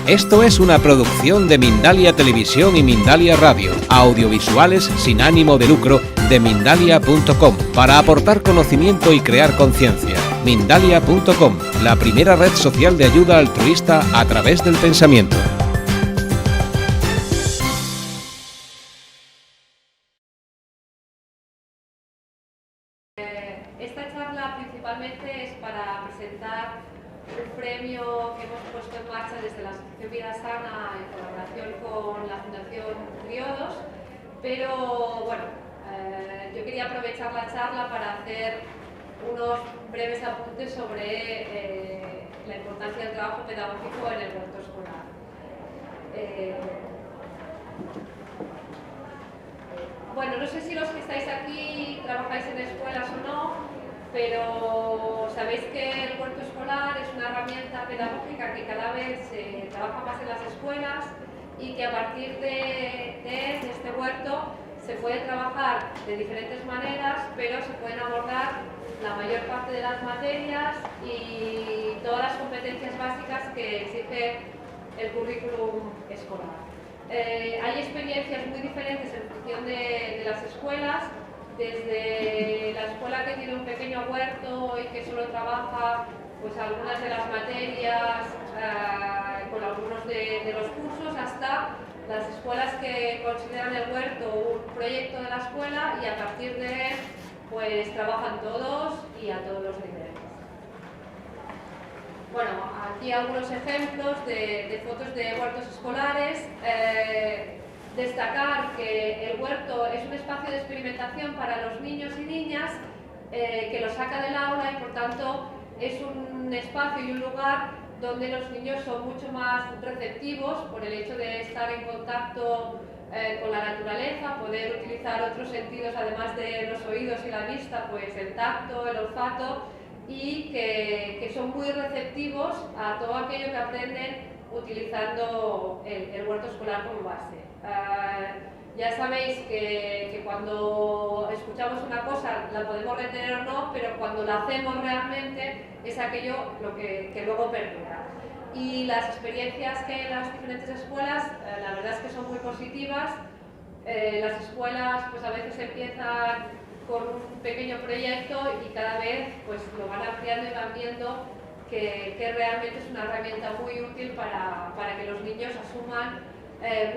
Esto es una producción de Mindalia Televisión y Mindalia Radio, audiovisuales sin ánimo de lucro de Mindalia.com, para aportar conocimiento y crear conciencia. Mindalia.com, la primera red social de ayuda altruista a través del pensamiento. Esta charla principalmente es para presentar un premio que hemos puesto en marcha desde la Asociación Vida Sana en colaboración con la Fundación Triodos, pero bueno, yo quería aprovechar la charla para hacer unos breves apuntes sobre la importancia del trabajo pedagógico en el huerto escolar. Bueno, no sé si los que estáis aquí trabajáis en escuelas o no, pero sabéis que el huerto escolar es una herramienta pedagógica que cada vez se trabaja más en las escuelas y que a partir de este huerto se puede trabajar de diferentes maneras, pero se pueden abordar la mayor parte de las materias y todas las competencias básicas que exige el currículum escolar. Hay experiencias muy diferentes en función de las escuelas, desde la escuela que tiene un pequeño huerto y que solo trabaja pues algunas de las materias con algunos de los cursos, hasta las escuelas que consideran el huerto un proyecto de la escuela y a partir de él pues trabajan todos y a todos los niveles. Bueno, aquí algunos ejemplos de fotos de huertos escolares. Destacar que el huerto es un espacio de experimentación para los niños y niñas que los saca del aula y por tanto es un espacio y un lugar donde los niños son mucho más receptivos por el hecho de estar en contacto con la naturaleza, poder utilizar otros sentidos además de los oídos y la vista, pues el tacto, el olfato, y que son muy receptivos a todo aquello que aprenden utilizando el huerto escolar como base. Ya sabéis que cuando escuchamos una cosa la podemos retener o no, pero cuando la hacemos realmente es aquello lo que luego perdura. Y las experiencias que hay en las diferentes escuelas, la verdad es que son muy positivas. Las escuelas pues a veces empiezan con un pequeño proyecto y cada vez pues lo van ampliando y van viendo que realmente es una herramienta muy útil para que los niños asuman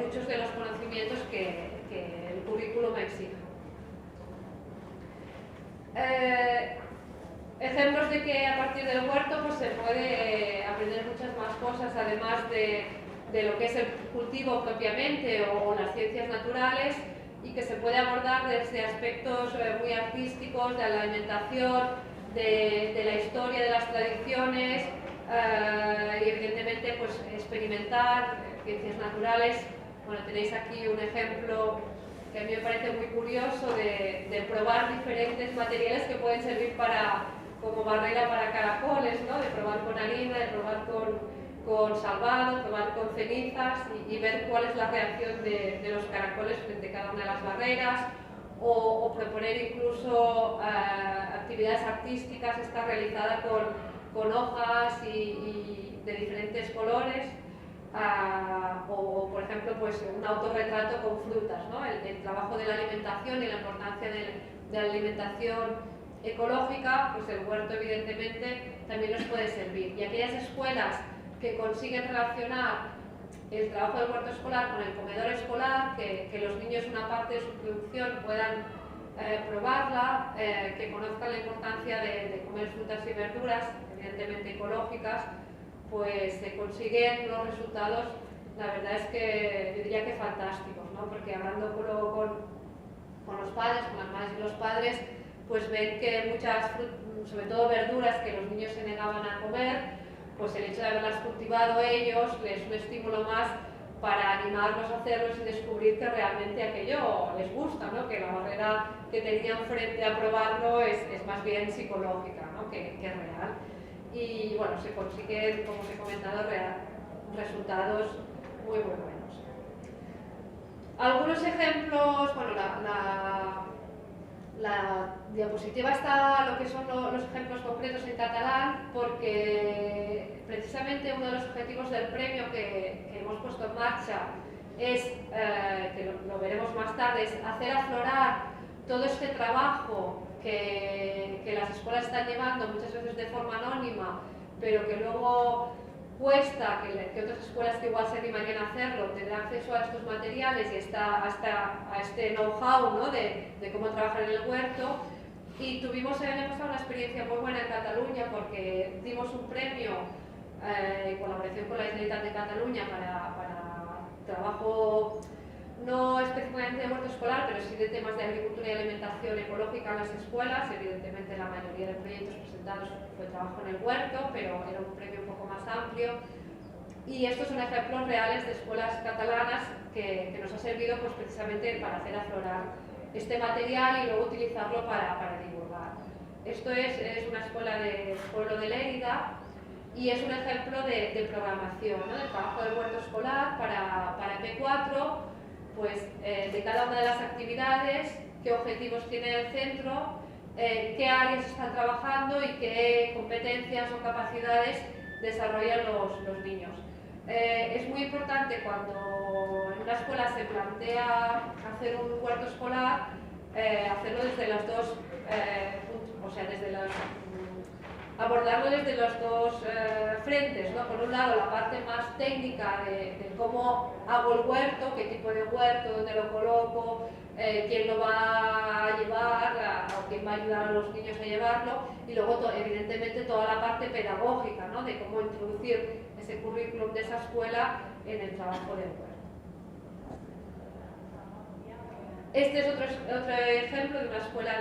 muchos de los conocimientos que el currículum exige. Ejemplos de que a partir del huerto pues, se puede aprender muchas más cosas, además de lo que es el cultivo propiamente o las ciencias naturales, y que se puede abordar desde aspectos muy artísticos, de la alimentación, de la historia, de las tradiciones, y evidentemente pues, experimentar ciencias naturales. Bueno, tenéis aquí un ejemplo que a mí me parece muy curioso de probar diferentes materiales que pueden servir como barrera para caracoles, ¿no? De probar con harina, de probar con salvado, probar con cenizas y ver cuál es la reacción de los caracoles frente a cada una de las barreras, o proponer incluso actividades artísticas, esta realizada con hojas y de diferentes colores, o por ejemplo pues, un autorretrato con frutas, ¿no? El trabajo de la alimentación y la importancia de la alimentación ecológica, pues el huerto evidentemente también nos puede servir. Y aquellas escuelas que consiguen relacionar el trabajo del huerto escolar con el comedor escolar, que los niños una parte de su producción puedan probarla, que conozcan la importancia de comer frutas y verduras, evidentemente ecológicas, pues se consiguen los resultados, la verdad es que yo diría que fantásticos, ¿no? Porque hablando con los padres, con las madres y los padres, pues ven que muchas, sobre todo verduras que los niños se negaban a comer, pues el hecho de haberlas cultivado ellos les es un estímulo más para animarlos a hacerlos y descubrir que realmente aquello les gusta, ¿no? Que la barrera que tenían frente a probarlo es más bien psicológica, ¿no? que real. Y bueno, se consiguen, como os he comentado, resultados muy buenos. Algunos ejemplos, bueno, La diapositiva está lo que son los ejemplos concretos en catalán, porque precisamente uno de los objetivos del premio que hemos puesto en marcha es, que lo veremos más tarde, es hacer aflorar todo este trabajo que las escuelas están llevando muchas veces de forma anónima, pero que luego cuesta que otras escuelas que igual se animarían a hacerlo tener acceso a estos materiales y a este know-how, ¿no? de cómo trabajar en el huerto. Y tuvimos el año pasado una experiencia muy buena en Cataluña, porque dimos un premio en colaboración con la Generalitat de Cataluña para trabajo no específicamente de huerto escolar, pero sí de temas de agricultura y alimentación ecológica en las escuelas. Evidentemente la mayoría de proyectos presentados fue trabajo en el huerto, pero era un premio un poco más amplio. Y estos son ejemplos reales de escuelas catalanas que nos ha servido pues, precisamente para hacer aflorar este material y luego utilizarlo para divulgar. Esto es una escuela del pueblo de Lérida y es un ejemplo de programación, ¿no? Del trabajo del huerto escolar para P4. Pues de cada una de las actividades, qué objetivos tiene el centro, qué áreas están trabajando y qué competencias o capacidades desarrollan los niños. Es muy importante cuando en una escuela se plantea hacer un huerto escolar, hacerlo desde los dos puntos, o sea, abordarlo desde los dos frentes, ¿no? Por un lado, la parte más técnica de cómo hago el huerto, qué tipo de huerto, dónde lo coloco, quién lo va a llevar o quién va a ayudar a los niños a llevarlo, y luego, evidentemente, toda la parte pedagógica, ¿no? De cómo introducir ese currículum de esa escuela en el trabajo del huerto. Este es otro ejemplo de una escuela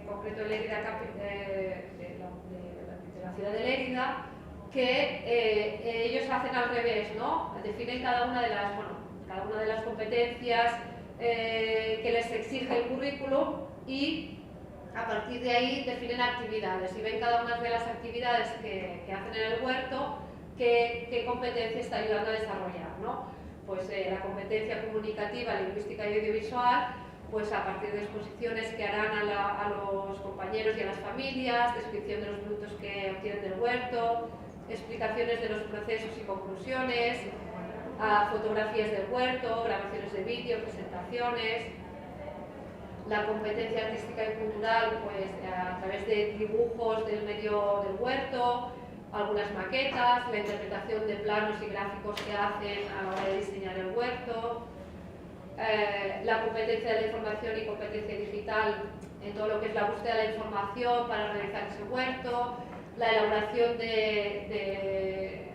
concreto de Lérida, de la ciudad de Lérida, que ellos hacen al revés, ¿no? Definen cada una de las competencias que les exige el currículum y a partir de ahí definen actividades y ven cada una de las actividades que hacen en el huerto qué competencia está ayudando a desarrollar, ¿no? Pues la competencia comunicativa, lingüística y audiovisual, pues a partir de exposiciones que harán a los compañeros y a las familias, descripción de los productos que obtienen del huerto, explicaciones de los procesos y conclusiones, fotografías del huerto, grabaciones de vídeo, presentaciones. La competencia artística y cultural, pues a través de dibujos del medio del huerto, algunas maquetas, la interpretación de planos y gráficos que hacen a la hora de diseñar el huerto, la competencia de la información y competencia digital en todo lo que es la búsqueda de la información para realizar ese huerto, la elaboración de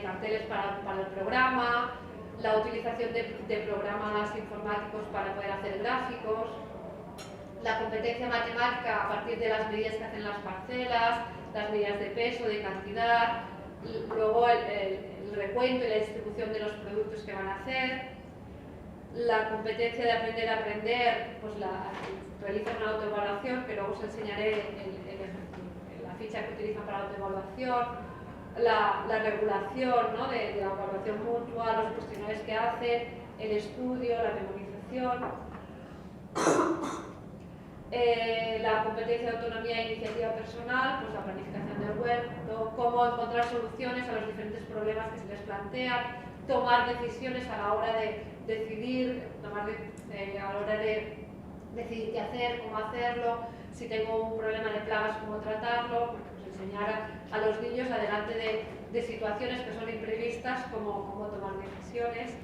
carteles para el programa, la utilización de programas informáticos para poder hacer gráficos, la competencia matemática a partir de las medidas que hacen las parcelas, las medidas de peso, de cantidad, luego el recuento y la distribución de los productos que van a hacer. La competencia de aprender a aprender, pues realizan una autoevaluación, que luego os enseñaré la ficha que utilizan para la autoevaluación. La regulación, ¿no? de la evaluación mutua, los cuestionarios que hacen, el estudio, la memorización. La competencia de autonomía e iniciativa personal, pues la planificación del huerto, cómo encontrar soluciones a los diferentes problemas que se les plantean, tomar decisiones a la hora de decidir, a la hora de decidir qué hacer, cómo hacerlo, si tengo un problema de plagas, cómo tratarlo, porque pues enseñar a los niños adelante de situaciones que son imprevistas, cómo tomar decisiones.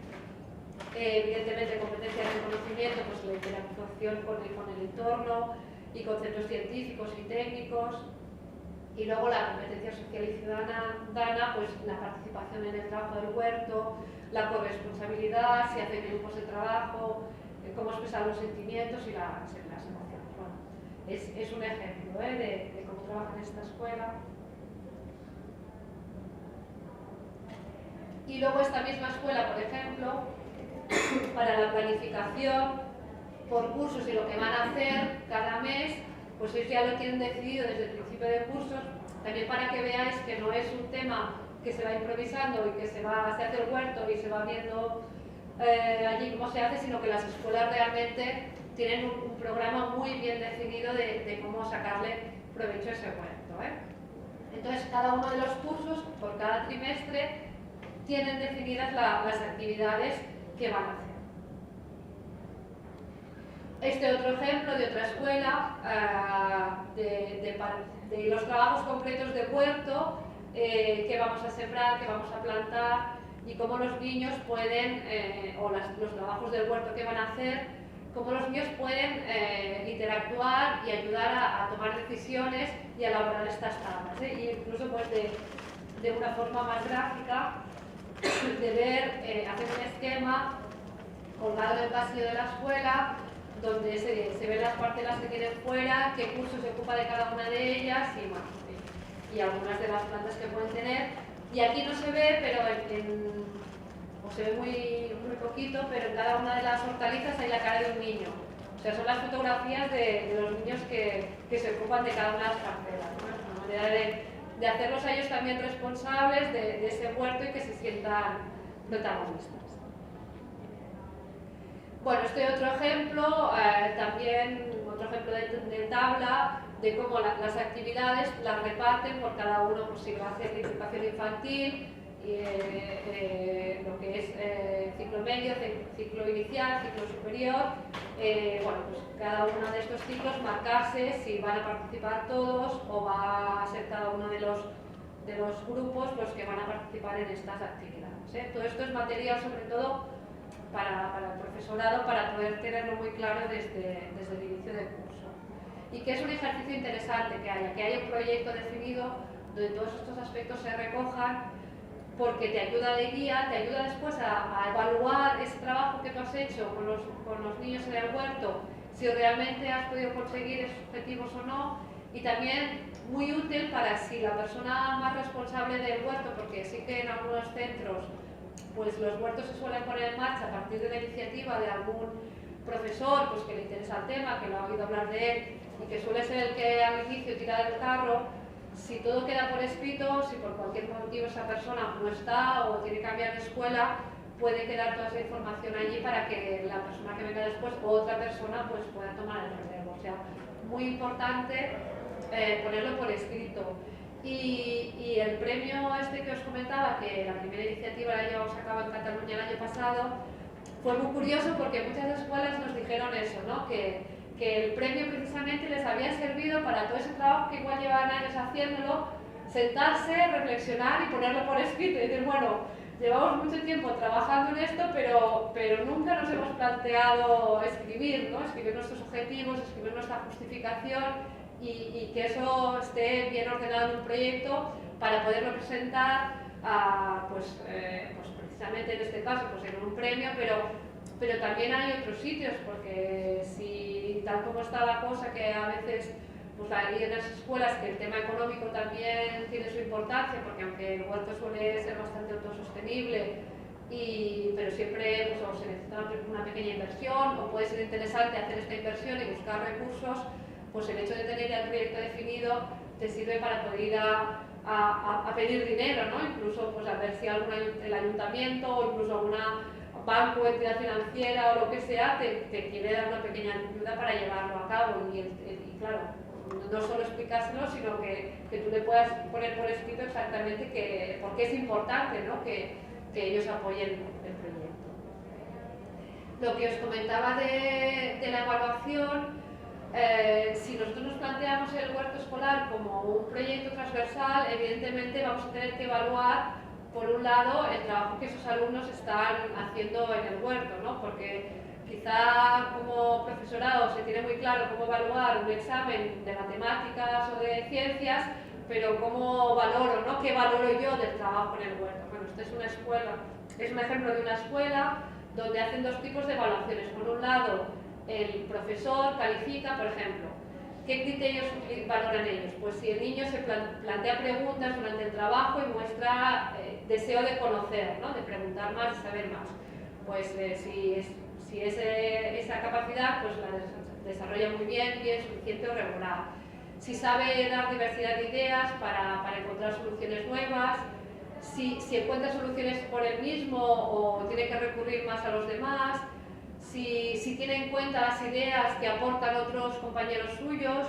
Evidentemente, competencias de conocimiento, pues la interacción con el entorno y conceptos científicos y técnicos. Y luego la competencia social y ciudadana, pues la participación en el trabajo del huerto, la corresponsabilidad, si hacen grupos de trabajo, cómo expresar los sentimientos y las emociones. Bueno, es un ejemplo de cómo trabaja en esta escuela. Y luego esta misma escuela, por ejemplo, para la planificación por cursos y lo que van a hacer cada mes, pues ellos ya lo tienen decidido desde el principio de cursos, también para que veáis que no es un tema que se va improvisando y que se hace el huerto y se va viendo allí cómo se hace, sino que las escuelas realmente tienen un programa muy bien definido de cómo sacarle provecho a ese huerto, ¿eh? Entonces, cada uno de los cursos, por cada trimestre, tienen definidas las actividades que van a hacer. Este otro ejemplo de otra escuela, de los trabajos concretos de huerto, que vamos a sembrar, que vamos a plantar, y cómo los niños pueden, los trabajos del huerto que van a hacer, cómo los niños pueden interactuar y ayudar a tomar decisiones y a elaborar estas tablas, ¿eh? Y incluso pues de una forma más gráfica, de ver, hacer un esquema colgado en el pasillo de la escuela, donde se ven las parcelas que tienen fuera, qué curso se ocupa de cada una de ellas y, bueno, y algunas de las plantas que pueden tener. Y aquí no se ve, pero o se ve muy poquito, pero en cada una de las hortalizas hay la cara de un niño. O sea, son las fotografías de los niños que se ocupan de cada una de las parcelas, ¿no? Es una manera de hacerlos a ellos también responsables de ese huerto y que se sientan protagonistas. Bueno, este otro ejemplo, también otro ejemplo de tabla, de cómo las actividades las reparten por cada uno, pues si va a hacer educación infantil, lo que es ciclo medio, ciclo inicial, ciclo superior. Bueno, pues cada uno de estos ciclos marcarse si van a participar todos o va a ser cada uno de los grupos los que van a participar en estas actividades, ¿eh? Todo esto es material sobre todo para el profesorado, para poder tenerlo muy claro desde el inicio del curso. Y que es un ejercicio interesante que haya un proyecto definido donde todos estos aspectos se recojan, porque te ayuda de guía, te ayuda después a evaluar ese trabajo que tú has hecho con los niños en el huerto, si realmente has podido conseguir esos objetivos o no, y también muy útil para si la persona más responsable del huerto, porque sí que en algunos centros pues los huertos se suelen poner en marcha a partir de la iniciativa de algún profesor pues que le interesa el tema, que lo ha oído hablar de él y que suele ser el que al inicio tira del carro. Si todo queda por escrito, si por cualquier motivo esa persona no está o tiene que cambiar de escuela, puede quedar toda esa información allí para que la persona que venga después o otra persona pues pueda tomar el relevo. O sea, muy importante ponerlo por escrito. Y el premio este que os comentaba, que la primera iniciativa la llevamos a cabo en Cataluña el año pasado, fue muy curioso porque muchas escuelas nos dijeron eso, ¿no? Que el premio precisamente les había servido para todo ese trabajo que igual llevaban años haciéndolo, sentarse, reflexionar y ponerlo por escrito y decir, bueno, llevamos mucho tiempo trabajando en esto, pero nunca nos hemos planteado escribir, ¿no? Escribir nuestros objetivos, escribir nuestra justificación y que eso esté bien ordenado en un proyecto para poderlo presentar pues precisamente en este caso pues en un premio, pero también hay otros sitios, porque si tal como está la cosa, que a veces pues hay en las escuelas que el tema económico también tiene su importancia, porque aunque el huerto suele ser bastante autosostenible, pero siempre pues, o se necesita una pequeña inversión o puede ser interesante hacer esta inversión y buscar recursos, pues el hecho de tener ya el proyecto definido te sirve para poder ir a pedir dinero, ¿no? Incluso pues a ver si el ayuntamiento o incluso alguna banco, entidad financiera o lo que sea te quiere dar una pequeña ayuda para llevarlo a cabo y claro, no solo explicárselo, sino que tú le puedas poner por escrito exactamente por qué es importante, ¿no? que ellos apoyen el proyecto. Lo que os comentaba de la evaluación, si nosotros nos planteamos el huerto escolar como un proyecto transversal, evidentemente vamos a tener que evaluar, por un lado, el trabajo que esos alumnos están haciendo en el huerto, ¿no? Porque quizá como profesorado se tiene muy claro cómo evaluar un examen de matemáticas o de ciencias, pero cómo valoro, ¿no? ¿Qué valoro yo del trabajo en el huerto? Bueno, esta es una escuela, es un ejemplo de una escuela donde hacen dos tipos de evaluaciones. Por un lado, el profesor califica, por ejemplo, ¿qué criterios valoran ellos? Pues si el niño se plantea preguntas durante el trabajo y muestra deseo de conocer, ¿no? De preguntar más y saber más. Pues si esa capacidad pues la desarrolla muy bien, suficiente o regular. Si sabe dar diversidad de ideas para encontrar soluciones nuevas, si encuentra soluciones por él mismo o tiene que recurrir más a los demás, si tiene en cuenta las ideas que aportan otros compañeros suyos,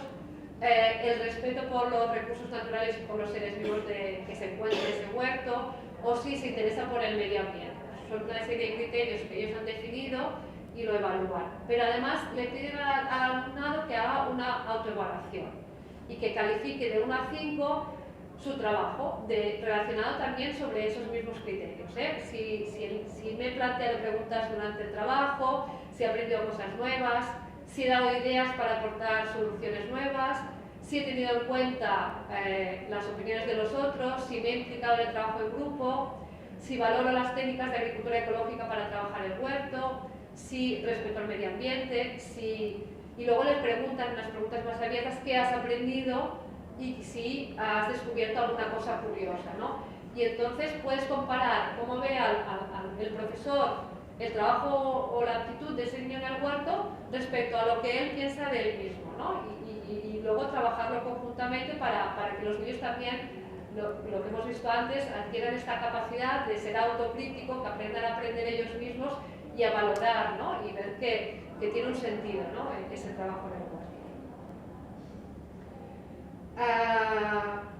el respeto por los recursos naturales y por los seres vivos que se encuentran en ese huerto, o si se interesa por el medio ambiente. Son una serie de criterios que ellos han definido y lo evalúan. Pero además le piden al alumnado que haga una autoevaluación y que califique de 1 a 5 su trabajo, relacionado también sobre esos mismos criterios. Si me he planteado preguntas durante el trabajo, si he aprendido cosas nuevas, si he dado ideas para aportar soluciones nuevas, si he tenido en cuenta las opiniones de los otros, si me he implicado en el trabajo en grupo, si valoro las técnicas de agricultura ecológica para trabajar el huerto, si respeto al medio ambiente, y luego les preguntan unas preguntas más abiertas: ¿qué has aprendido? Y si has descubierto alguna cosa curiosa, ¿no? Y entonces puedes comparar cómo ve el profesor el trabajo o la actitud de ese niño en el huerto respecto a lo que él piensa de él mismo, ¿no? Y luego trabajarlo conjuntamente para que los niños también, lo que hemos visto antes, adquieran esta capacidad de ser autocrítico, que aprendan a aprender ellos mismos y a valorar, ¿no? Y ver que tiene un sentido, ¿no? Ese trabajo en el huerto.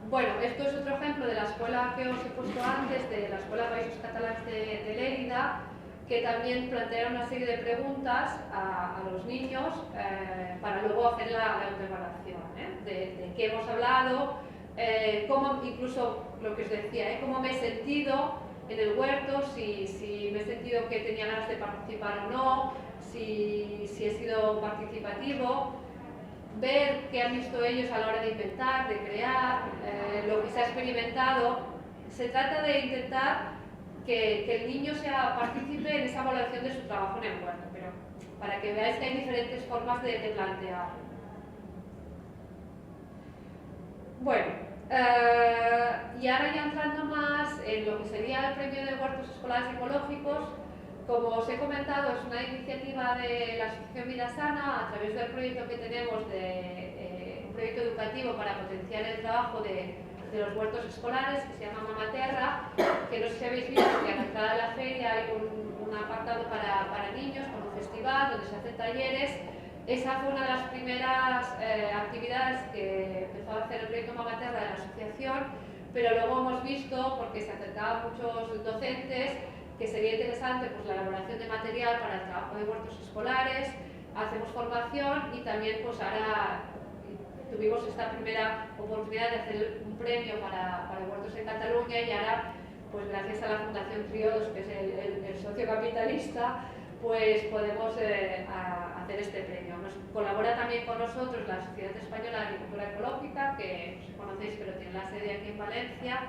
Bueno, esto es otro ejemplo de la escuela que os he puesto antes, de la Escuela Països Catalans de Lérida, que también plantea una serie de preguntas a los niños para luego hacer la autoevaluación, de qué hemos hablado, cómo, incluso lo que os decía, cómo me he sentido en el huerto, si me he sentido que tenía ganas de participar o no, si he sido participativo, ver qué han visto ellos a la hora de inventar, de crear, lo que se ha experimentado. Se trata de intentar que el niño participe en esa evaluación de su trabajo en el huerto, pero para que veáis que hay diferentes formas de plantearlo. Bueno, y ahora ya entrando más en lo que sería el premio de huertos escolares ecológicos, como os he comentado, es una iniciativa de la Asociación Vida Sana a través del proyecto que tenemos, un proyecto educativo para potenciar el trabajo de los huertos escolares, que se llama Mama Terra, que no sé si habéis visto que a la entrada de la feria hay un apartado para niños con un festival donde se hacen talleres. Esa fue una de las primeras actividades que empezó a hacer el proyecto Mama Terra de la asociación, pero luego hemos visto, porque se acercaban muchos docentes, que sería interesante pues, la elaboración de material para el trabajo de huertos escolares. Hacemos formación y también pues ahora tuvimos esta primera oportunidad de hacer un premio para huertos en Cataluña, y ahora, pues gracias a la Fundación Triodos, que es el socio capitalista, pues podemos hacer este premio. Nos colabora también con nosotros la Sociedad Española de Agricultura Ecológica, que no sé si conocéis, pero tiene la sede aquí en Valencia,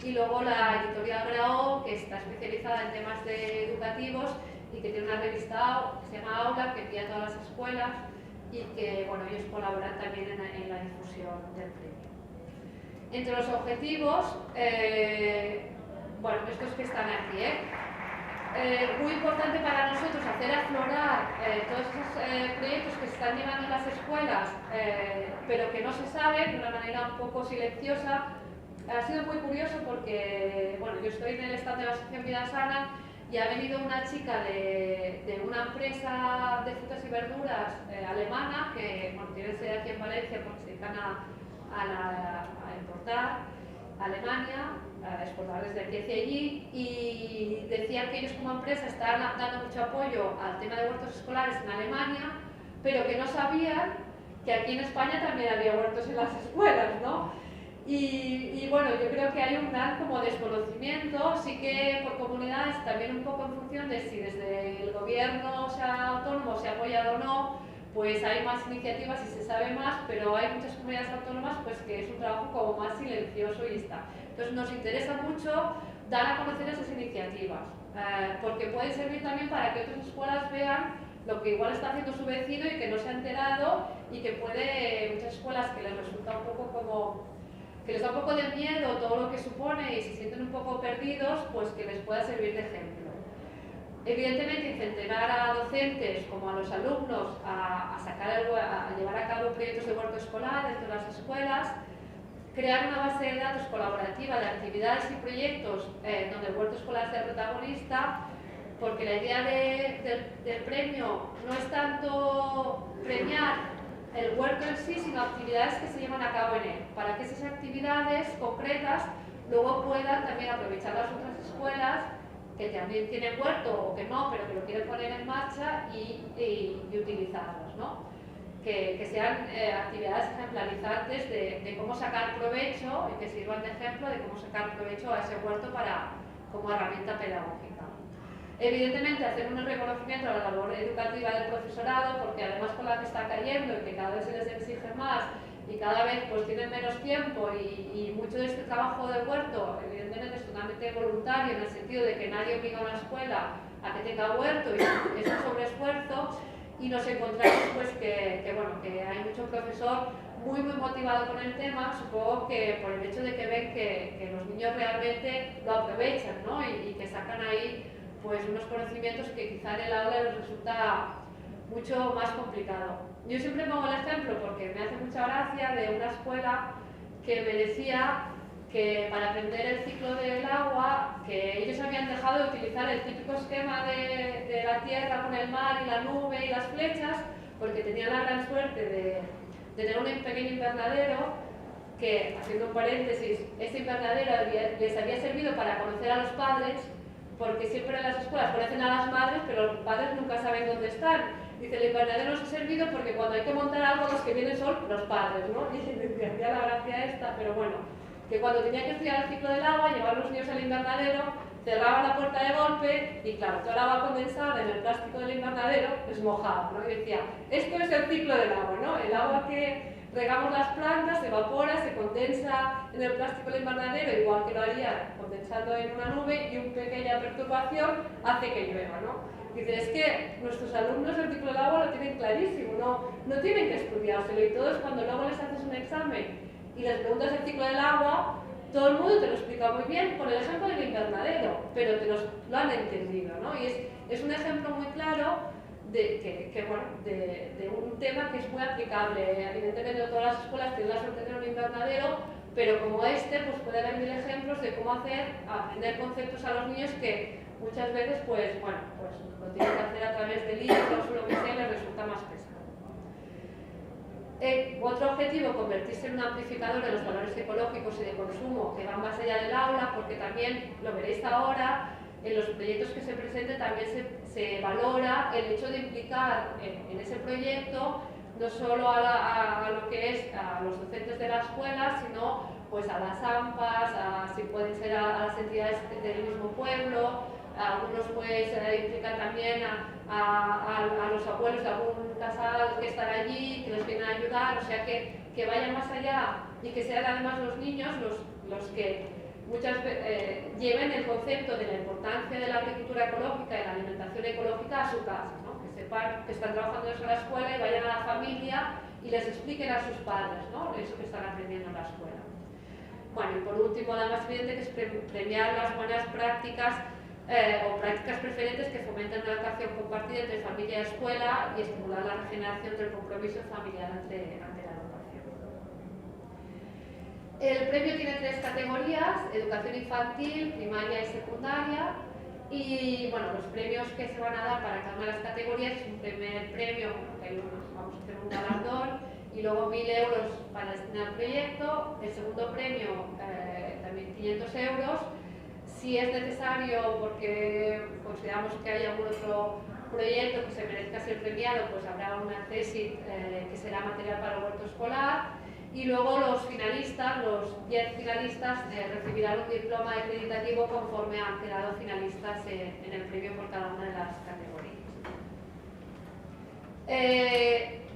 y luego la editorial Graó, que está especializada en temas educativos y que tiene una revista que se llama Aula, que envía a todas las escuelas, y que bueno, ellos colaboran también en la difusión del premio. Entre los objetivos, bueno, estos que están aquí, muy importante para nosotros hacer aflorar todos esos proyectos que se están llevando en las escuelas, pero que no se saben, de una manera un poco silenciosa. Ha sido muy curioso porque, bueno, yo estoy en el stand de la Asociación Vida Sana y ha venido una chica de una empresa de frutas y verduras alemana, que bueno, tiene sede aquí en Valencia porque se dedican a importar a Alemania, a exportar desde aquí hacia allí, y decían que ellos como empresa estaban dando mucho apoyo al tema de huertos escolares en Alemania, pero que no sabían que aquí en España también había huertos en las escuelas, ¿no? Y bueno, yo creo que hay un gran como desconocimiento, sí que por comunidades, también un poco en función de si desde el gobierno sea autónomo se ha apoyado o no, pues hay más iniciativas y se sabe más, pero hay muchas comunidades autónomas pues que es un trabajo como más silencioso y está. Entonces nos interesa mucho dar a conocer esas iniciativas, porque pueden servir también para que otras escuelas vean lo que igual está haciendo su vecino y que no se ha enterado, y que puede, muchas escuelas que les resulta un poco como que les da un poco de miedo todo lo que supone y se sienten un poco perdidos, pues que les pueda servir de ejemplo. Evidentemente, incentivar a docentes como a los alumnos a llevar a cabo proyectos de huerto escolar dentro de las escuelas, crear una base de datos colaborativa de actividades y proyectos donde el huerto escolar sea protagonista, porque la idea del premio no es tanto premiar el huerto en sí, sino actividades que se llevan a cabo en él, para que esas actividades concretas luego puedan también aprovechar las otras escuelas que también tienen huerto o que no, pero que lo quieren poner en marcha y utilizarlos, ¿no? Que sean actividades ejemplarizantes de cómo sacar provecho y que sirvan de ejemplo de cómo sacar provecho a ese huerto como herramienta pedagógica. Evidentemente, hacer un reconocimiento a la labor educativa del profesorado, porque además con la que está cayendo y que cada vez se les exige más y cada vez pues tienen menos tiempo y mucho de este trabajo del huerto evidentemente es totalmente voluntario en el sentido de que nadie obliga a una escuela a que tenga huerto y es un sobreesfuerzo, y nos encontramos pues que hay mucho profesor muy motivado con el tema, supongo que por el hecho de que ven que los niños realmente lo aprovechan, ¿no? y que sacan ahí pues unos conocimientos que quizá en el aula les resulta mucho más complicado. Yo siempre pongo el ejemplo porque me hace mucha gracia de una escuela que me decía que para aprender el ciclo del agua, que ellos habían dejado de utilizar el típico esquema de la tierra con el mar y la nube y las flechas, porque tenían la gran suerte de tener un pequeño invernadero que, haciendo un paréntesis, este invernadero les había servido para conocer a los padres, porque siempre en las escuelas conocen a las madres, pero los padres nunca saben dónde están. Dice, el invernadero nos ha servido porque cuando hay que montar algo, los que vienen son los padres, ¿no? Y me hacía la gracia esta, pero bueno, que cuando tenía que estudiar el ciclo del agua, llevar los niños al invernadero, cerraba la puerta de golpe y claro, toda el agua condensada en el plástico del invernadero es mojada, ¿no? Y decía, esto es el ciclo del agua, ¿no? El agua que regamos las plantas, se evapora, se condensa en el plástico del invernadero, igual que lo haría condensando en una nube, y una pequeña perturbación hace que llueva, ¿no? Dice, es que nuestros alumnos el ciclo del agua lo tienen clarísimo, no tienen que estudiárselo, y todos cuando luego les haces un examen y les preguntas el ciclo del agua, todo el mundo te lo explica muy bien con el ejemplo del invernadero, pero lo han entendido, ¿no? Y es un ejemplo muy claro de un tema que es muy aplicable. Evidentemente todas las escuelas tienen la suerte de tener un invernadero, pero como este, pues puede haber mil ejemplos de cómo aprender conceptos a los niños que muchas veces pues lo tienen que hacer a través de libros o lo que sea, les resulta más pesado. Otro objetivo, convertirse en un amplificador de los valores ecológicos y de consumo que van más allá del aula, porque también, lo veréis ahora, en los proyectos que se presenten también se valora el hecho de implicar en ese proyecto no solo a lo que es a los docentes de la escuela, sino pues a las AMPAs, si pueden ser a las entidades del mismo pueblo. Algunos pues implican también a los abuelos de algún casal que están allí, que les vienen a ayudar, o sea que vayan más allá y que sean además los niños los que muchas veces lleven el concepto de la importancia de la agricultura ecológica y la alimentación ecológica a su casa, ¿no? Que sepan que están trabajando eso en la escuela y vayan a la familia y les expliquen a sus padres, ¿no? Eso que están aprendiendo en la escuela. Bueno, y por último, la más evidente, que es premiar las buenas prácticas o prácticas preferentes que fomenten una educación compartida entre familia y escuela y estimular la regeneración del compromiso familiar ante la educación. El premio tiene 3 categorías: educación infantil, primaria y secundaria. Y bueno, los premios que se van a dar para cada una de las categorías es un primer premio, que vamos a hacer un galardón, y luego 1.000 euros para destinar al proyecto. El segundo premio, también 500 euros. Si es necesario, porque consideramos que hay algún otro proyecto que se merezca ser premiado, pues habrá una tesis que será material para el huerto escolar. Y luego los finalistas, los 10 finalistas, recibirán un diploma acreditativo conforme han quedado finalistas en el premio por cada una de las categorías.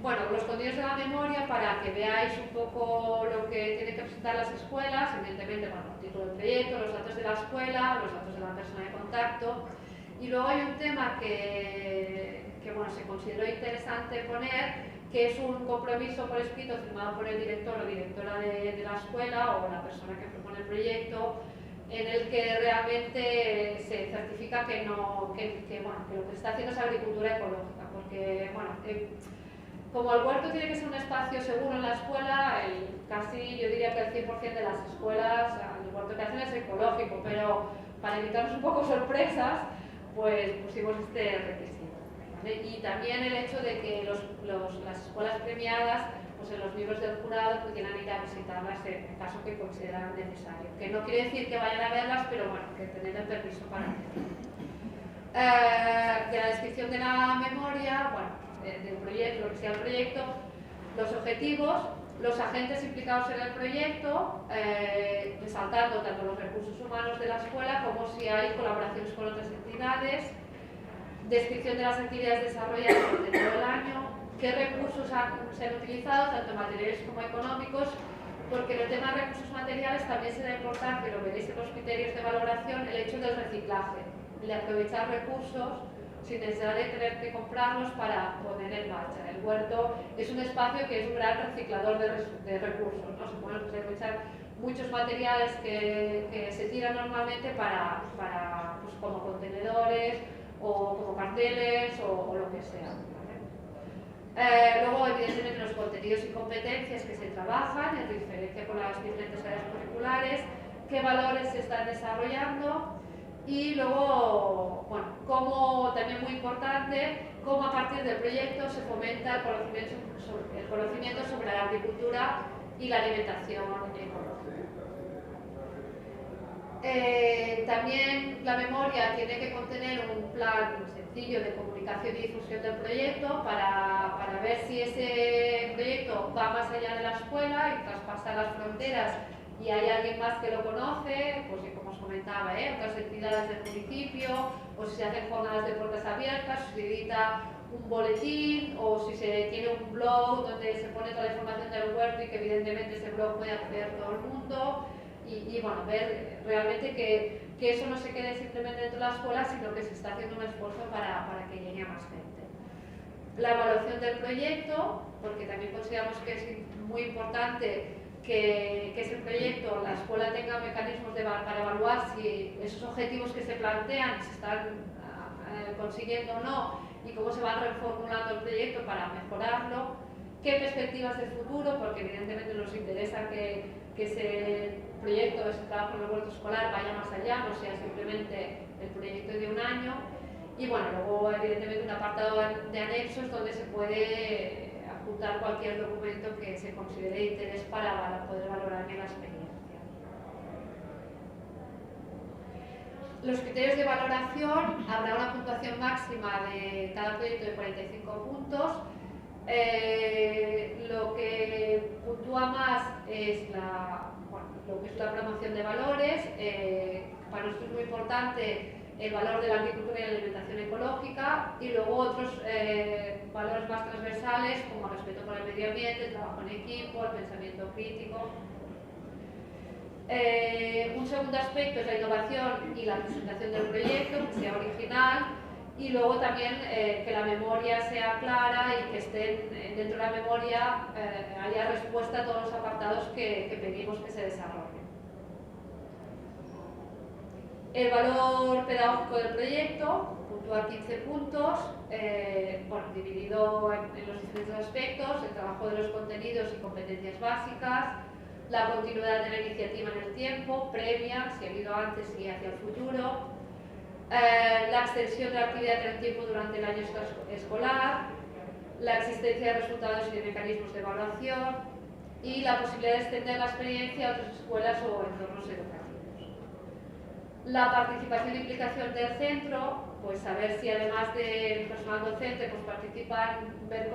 Bueno, los contenidos de la memoria, para que veáis un poco lo que tienen que presentar las escuelas, evidentemente, bueno, el título del proyecto, los datos de la escuela, los datos de la persona de contacto. Y luego hay un tema que bueno, se consideró interesante poner, que es un compromiso por escrito firmado por el director o directora de la escuela o la persona que propone el proyecto, en el que realmente se certifica que lo que se está haciendo es agricultura ecológica, porque bueno, como el huerto tiene que ser un espacio seguro en la escuela, casi yo diría que el 100% de las escuelas el huerto que hacen es ecológico, pero para evitarnos un poco sorpresas, pues pusimos este requisito, ¿vale? Y también el hecho de que las escuelas premiadas, pues en los miembros del jurado pudieran ir a visitarlas en el caso que consideran necesario. Que no quiere decir que vayan a verlas, pero bueno, que tener el permiso para hacerlo. De la descripción de la memoria, bueno, del proyecto, lo que sea el proyecto, los objetivos, los agentes implicados en el proyecto, resaltando tanto los recursos humanos de la escuela como si hay colaboraciones con otras entidades, descripción de las actividades desarrolladas durante todo el año, qué recursos se han utilizado, tanto materiales como económicos, porque en el tema de recursos materiales también será importante, lo veréis en los criterios de valoración, el hecho del reciclaje, el de aprovechar recursos sin necesidad de tener que comprarlos para poner en marcha. El huerto es un espacio que es un gran reciclador de recursos, ¿no? Se pueden aprovechar muchos materiales que se tiran normalmente para pues, como contenedores o como carteles o lo que sea. Luego, evidentemente, los contenidos y competencias que se trabajan en diferencia con las diferentes áreas curriculares, qué valores se están desarrollando y luego, bueno, cómo, también muy importante, cómo a partir del proyecto se fomenta el conocimiento sobre la agricultura y la alimentación ecológica. También la memoria tiene que contener un plan sencillo de comunicación y difusión del proyecto para ver si ese proyecto va más allá de la escuela y traspasa las fronteras y hay alguien más que lo conoce, pues como os comentaba, otras entidades del municipio, o si se hacen jornadas de puertas abiertas, si se edita un boletín o si se tiene un blog donde se pone toda la información del huerto y que evidentemente ese blog puede acceder todo el mundo. Y bueno, ver realmente que eso no se quede simplemente dentro de la escuela, sino que se está haciendo un esfuerzo para que llegue a más gente. La evaluación del proyecto, porque también consideramos que es muy importante que ese proyecto, la escuela tenga mecanismos para evaluar si esos objetivos que se plantean se están consiguiendo o no y cómo se va reformulando el proyecto para mejorarlo. Qué perspectivas de futuro, porque evidentemente nos interesa que ese proyecto, ese trabajo en el huerto escolar vaya más allá, no sea simplemente el proyecto de un año. Y bueno, luego evidentemente un apartado de anexos donde se puede adjuntar cualquier documento que se considere de interés para poder valorar bien la experiencia. Los criterios de valoración, habrá una puntuación máxima de cada proyecto de 45 puntos. Lo que puntúa más es lo que es la promoción de valores. Para nosotros es muy importante el valor de la agricultura y la alimentación ecológica y luego otros valores más transversales como el respeto por el medio ambiente, el trabajo en equipo, el pensamiento crítico. Un segundo aspecto es la innovación y la presentación del proyecto, que sea original. Y luego también que la memoria sea clara y que estén dentro de la memoria haya respuesta a todos los apartados que pedimos que se desarrollen. El valor pedagógico del proyecto, puntúa 15 puntos, dividido en los diferentes aspectos, el trabajo de los contenidos y competencias básicas, la continuidad de la iniciativa en el tiempo, previa, si ha habido antes y hacia el futuro, la extensión de la actividad en el tiempo durante el año escolar, la existencia de resultados y de mecanismos de evaluación y la posibilidad de extender la experiencia a otras escuelas o entornos educativos. La participación e implicación del centro, pues saber si además del personal docente pues participan, ver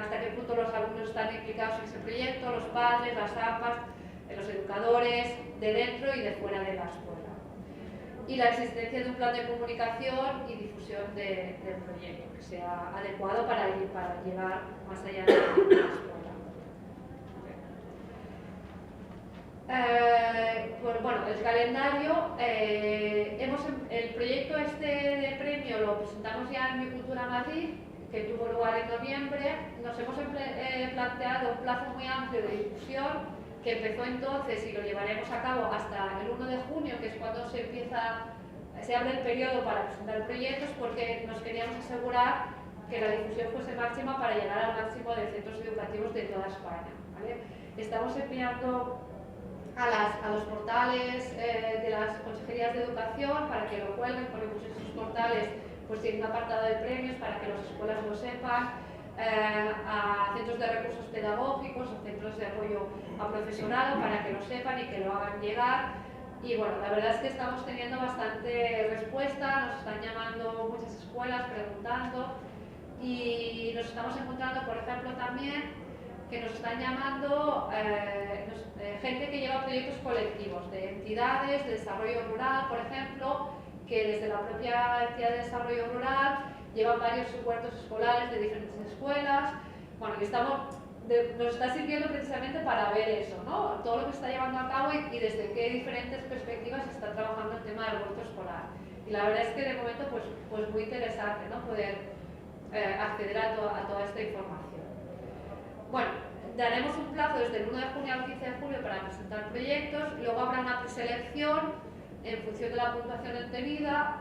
hasta qué punto los alumnos están implicados en ese proyecto, los padres, las APAs, los educadores de dentro y de fuera de la escuela. Y la existencia de un plan de comunicación y difusión del proyecto que sea adecuado para llevar más allá de la escuela. Pues bueno, el calendario, el proyecto este de premio lo presentamos ya en Mi Cultura Madrid, que tuvo lugar en noviembre. Nos hemos planteado un plazo muy amplio de difusión que empezó entonces y lo llevaremos a cabo hasta el 1 de junio, que es cuando se abre el periodo para presentar proyectos, porque nos queríamos asegurar que la difusión fuese máxima para llegar al máximo de centros educativos de toda España, ¿vale? Estamos enviando a los portales de las consejerías de educación para que lo cuelguen, porque muchos de esos portales pues tienen un apartado de premios para que las escuelas lo sepan, a centros de recursos pedagógicos, a centros de apoyo a profesorado para que lo sepan y que lo hagan llegar. Y bueno, la verdad es que estamos teniendo bastante respuesta, nos están llamando muchas escuelas preguntando y nos estamos encontrando, por ejemplo, también que nos están llamando gente que lleva proyectos colectivos de entidades de desarrollo rural, por ejemplo, que desde la propia entidad de desarrollo rural llevan varios huertos escolares de diferentes escuelas. Bueno, y nos está sirviendo precisamente para ver eso, ¿no? Todo lo que se está llevando a cabo y desde qué diferentes perspectivas se está trabajando el tema del huerto escolar. Y la verdad es que de momento pues muy interesante, ¿no? Poder acceder a toda esta información. Bueno, daremos un plazo desde el 1 de junio al 15 de julio para presentar proyectos, luego habrá una preselección en función de la puntuación obtenida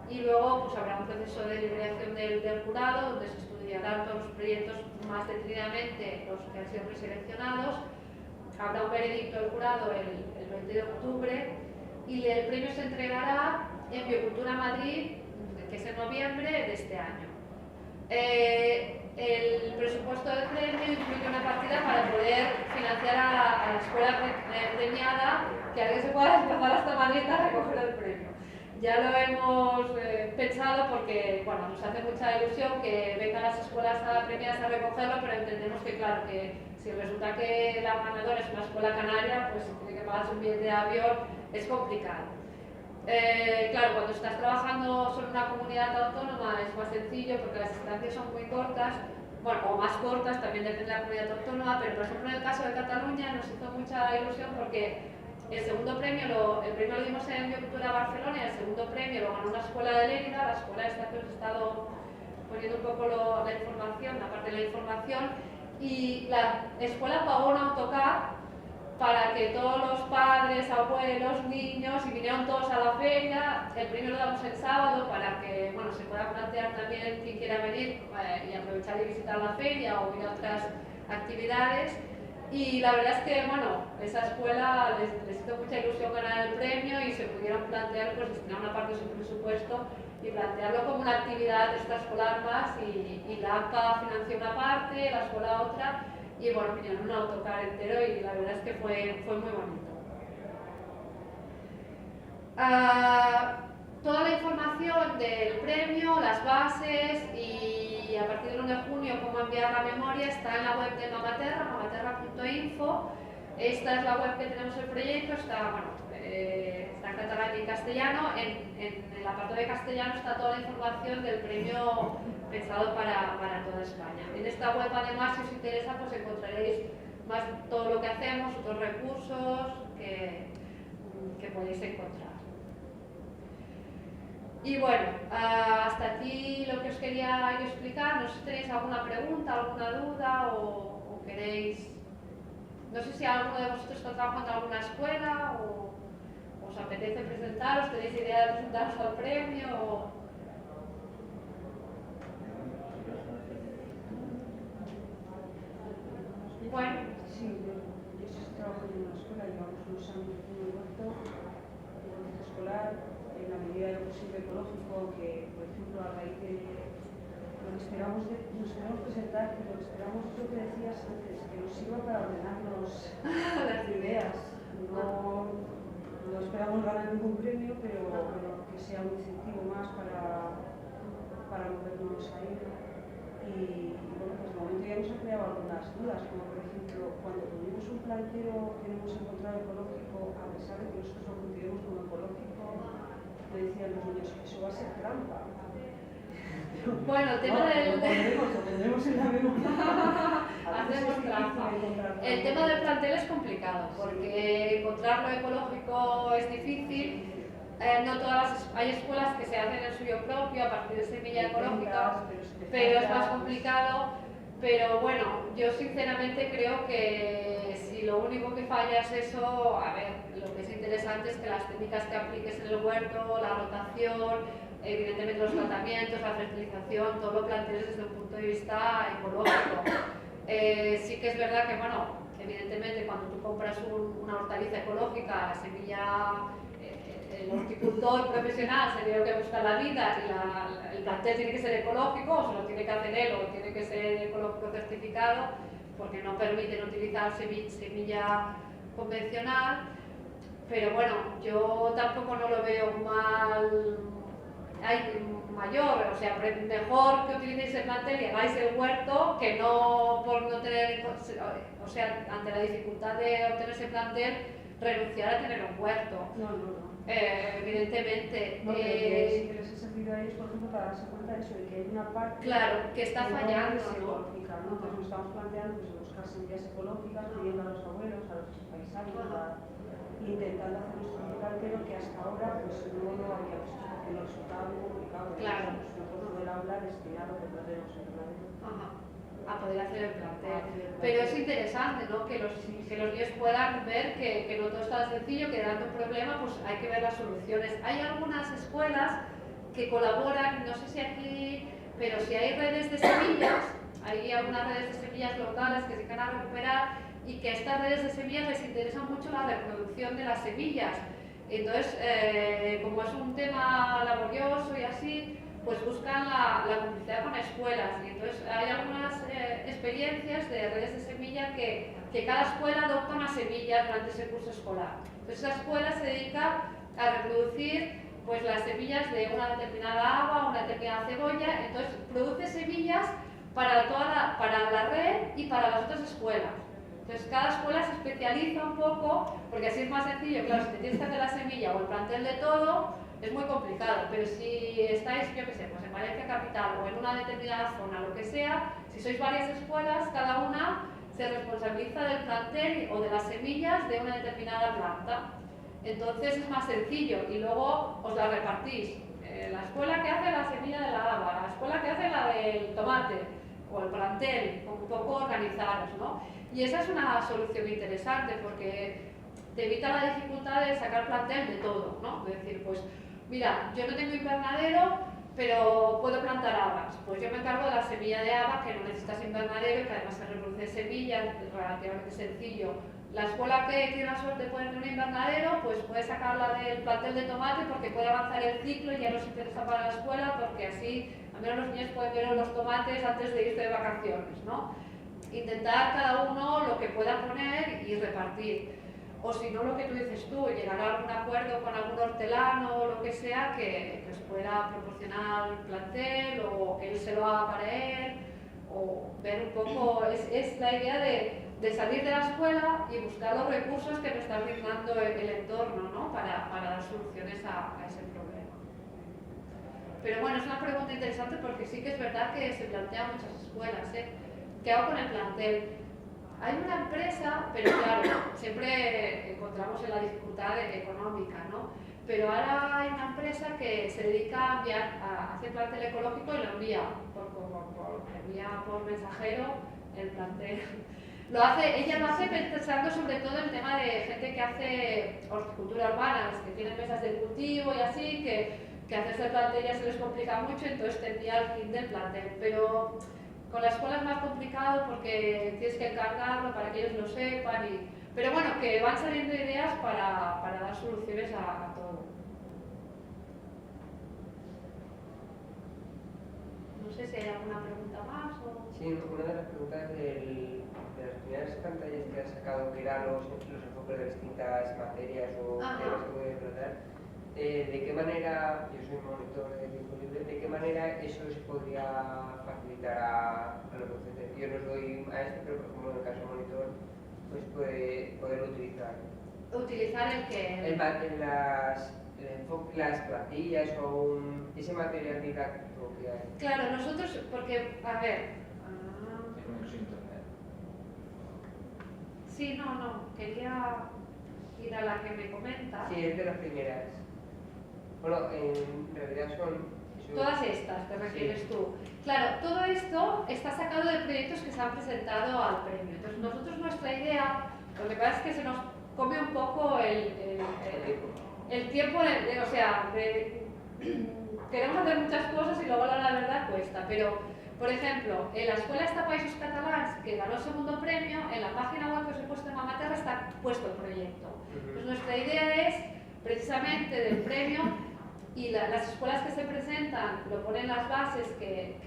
y luego pues, habrá un proceso de deliberación del jurado donde se estudiarán todos los proyectos más detenidamente los que han sido preseleccionados. Habrá un veredicto del jurado el 20 de octubre y el premio se entregará en Biocultura Madrid, que es en noviembre de este año. El presupuesto del premio incluye una partida para poder financiar a la escuela premiada, que alguien se pueda desplazar hasta Madrid a recoger el premio. Ya lo hemos pensado porque bueno, nos hace mucha ilusión que vengan las escuelas premiadas a recogerlo, pero entendemos que claro, que si resulta que la ganadora es una escuela canaria, pues si tiene que pagarse un billete de avión, es complicado. Claro, cuando estás trabajando solo en una comunidad autónoma es más sencillo porque las distancias son muy cortas, bueno, o más cortas, también depende de la comunidad autónoma, pero por ejemplo en el caso de Cataluña nos hizo mucha ilusión porque el segundo premio, el premio lo dimos en Biocultura Barcelona y el segundo premio lo ganó una escuela de Lérida, la escuela esta que os he estado poniendo un poco la información, la parte de la información, y la escuela pagó un autocar para que todos los padres, abuelos, niños, y vinieron todos a la feria. El premio lo damos el sábado para que bueno, se pueda plantear también quien quiera venir y aprovechar y visitar la feria o ir a otras actividades. Y la verdad es que bueno, esa escuela les hizo mucha ilusión ganar el premio y se pudieron plantear pues, destinar una parte de su presupuesto y plantearlo como una actividad extraescolar más y la APA financió una parte, la escuela otra. Y bueno, vinieron un autocar entero y la verdad es que fue muy bonito. Toda la información del premio, las bases y a partir del 1 de junio cómo enviar la memoria está en la web de Mamaterra, mamaterra.info. Esta es la web que tenemos el proyecto, está en catalán y en castellano. En el apartado de castellano está toda la información del premio pensado para toda España. En esta web además, si os interesa, pues encontraréis más todo lo que hacemos, otros recursos que podéis encontrar. Y bueno, hasta aquí lo que os quería yo explicar. No sé si tenéis alguna pregunta, alguna duda o queréis... No sé si alguno de vosotros está trabajando en alguna escuela o os apetece presentaros, tenéis idea de presentaros al premio o... Bueno. Sí, yo trabajo en una escuela, llevamos unos años en el huerto escolar, en la medida de lo posible ecológico, que por ejemplo a raíz de lo que esperamos presentar, que lo que esperamos es lo que decías antes, que nos sirva para ordenarnos las ideas. No esperamos ganar ningún premio, pero que sea un incentivo más para movernos ahí. Y bueno, pues de momento ya nos ha creado algunas dudas, como por ejemplo, cuando tuvimos un plantero que no hemos encontrado ecológico, a pesar de que nosotros lo consideramos como ecológico, me decían los niños que eso va a ser trampa. Bueno, el tema del... Lo tendremos en la memoria. Hacemos trampa. El tema del plantel es complicado, porque encontrar lo ecológico es difícil. No todas hay escuelas que se hacen el suyo propio a partir de semilla ecológica, pero es más complicado. Pero bueno, yo sinceramente creo que si lo único que falla es eso, a ver, lo que es interesante es que las técnicas que apliques en el huerto, la rotación, evidentemente los tratamientos, la fertilización, todo lo plantees desde un punto de vista ecológico. Sí que es verdad que, bueno, evidentemente cuando tú compras una hortaliza ecológica, la semilla, el horticultor profesional se ve que busca la vida y el plantel tiene que ser ecológico, o se lo tiene que hacer él o tiene que ser ecológico certificado, porque no permiten utilizar semilla convencional. Pero bueno, yo tampoco no lo veo mal, mayor, o sea, mejor que utilicéis el plantel y hagáis el huerto que no por no tener, o sea, ante la dificultad de obtener ese plantel, renunciar a tener un huerto. No. Evidentemente. No, pero que sí que les ha servido a ellos, por ejemplo, para darse cuenta de eso, de que hay una parte claro, que está que fallando, no es ¿no? ecológica, ¿no? Entonces nos estamos planteando pues, buscar semillas ecológicas, pidiendo a los abuelos, a los paisanos, intentando hacer nuestro plantero que hasta ahora pues, no lo habíamos hecho porque nos resultaba muy complicado. Claro. Nosotros del aula destinado que no tenemos el plantel. Ajá. A poder hacer el plantel. Pero es interesante, ¿no? Que los niños puedan ver que no todo es tan sencillo, que dando un problema pues hay que ver las soluciones. Hay algunas escuelas que colaboran, no sé si aquí, pero si hay redes de semillas, hay algunas redes de semillas locales que se van a recuperar y que a estas redes de semillas les interesa mucho la reproducción de las semillas. Entonces, como es un tema laborioso y así, pues buscan la complicidad con escuelas y entonces hay algunas experiencias de redes de semilla que cada escuela adopta una semilla durante ese curso escolar. Entonces esa escuela se dedica a reproducir pues, las semillas de una determinada haba, una determinada cebolla, entonces produce semillas para la red y para las otras escuelas. Entonces cada escuela se especializa un poco, porque así es más sencillo, claro, si te tienes que hacer la semilla o el plantel de todo, es muy complicado, pero si estáis, yo qué sé, pues en Valencia Capital o en una determinada zona, lo que sea, si sois varias escuelas, cada una se responsabiliza del plantel o de las semillas de una determinada planta. Entonces es más sencillo y luego os la repartís. La escuela que hace la semilla de la haba, la escuela que hace la del tomate o el plantel, un poco organizaros, ¿no? Y esa es una solución interesante porque te evita la dificultad de sacar plantel de todo, ¿no? Es decir, pues mira, yo no tengo invernadero, pero puedo plantar habas. Pues yo me encargo de la semilla de haba, que no necesitas invernadero y que además se reproduce semillas, es relativamente sencillo. La escuela que tiene la suerte de poner un invernadero, pues puede sacarla del plantel de tomate porque puede avanzar el ciclo y ya no se interesa para la escuela porque así al menos los niños pueden ver los tomates antes de irse de vacaciones, ¿no? Intentar cada uno lo que pueda poner y repartir. O si no, lo que tú dices tú, llegar a algún acuerdo con algún hortelano o lo que sea que os pueda proporcionar el plantel o que él se lo haga para él, o ver un poco, es la idea de salir de la escuela y buscar los recursos que me está brindando el entorno, ¿no? para dar soluciones a ese problema. Pero bueno, es una pregunta interesante porque sí que es verdad que se plantea en muchas escuelas, ¿eh? ¿Qué hago con el plantel? Hay una empresa, pero claro, siempre encontramos en la dificultad económica, ¿no? Pero ahora hay una empresa que se dedica a enviar, a hacer plantel ecológico y lo envía por mensajero el plantel. Ella lo hace pensando sobre todo en el tema de gente que hace horticultura urbana, que tienen mesas de cultivo y así, que hacerse el plantel ya se les complica mucho, entonces te envía el kit del plantel. Pero con la escuela es más complicado porque tienes que encargarlo para que ellos lo sepan. Pero bueno, que van saliendo ideas para dar soluciones a todo. No sé si hay alguna pregunta más o... Sí, una de las preguntas de las primeras pantallas que has sacado, que eran los enfoques de distintas materias o temas que pueden tratar, ¿de qué manera, yo soy monitor de tiempo libre, de qué manera eso se podría facilitar a los docentes? Yo no doy a esto, pero por ejemplo en el caso de monitor, pues poder utilizar. ¿Utilizar el qué? Las plantillas o ese material didáctico que hay. Claro, nosotros, porque, a ver... Sí, no, quería ir a la que me comentas. Sí, es de las primeras. Bueno, en realidad son... Todas estas te refieres tú. Claro, todo esto está sacado de proyectos que se han presentado al premio. Entonces nosotros nuestra idea, lo que pasa es que se nos come un poco el tiempo, queremos hacer muchas cosas y luego la verdad cuesta, pero Por ejemplo, en la Escuela esta Països Catalans, que ganó el segundo premio, en la página web que os he puesto en Mamaterra está puesto el proyecto. Pues nuestra idea es, precisamente del premio, y las escuelas que se presentan lo ponen las bases que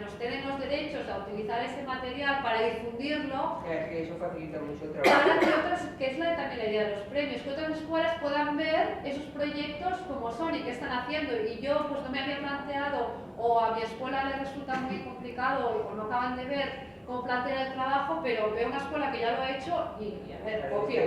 nos tienen los derechos a utilizar ese material para difundirlo. Que eso facilita mucho el trabajo. Para que otras, que es también la idea de los premios, que otras escuelas puedan ver esos proyectos como son y qué están haciendo. Y yo pues no me había planteado, o a mi escuela le resulta muy complicado o no acaban de ver cómo plantear el trabajo, pero veo una escuela que ya lo ha hecho y a ver, copio.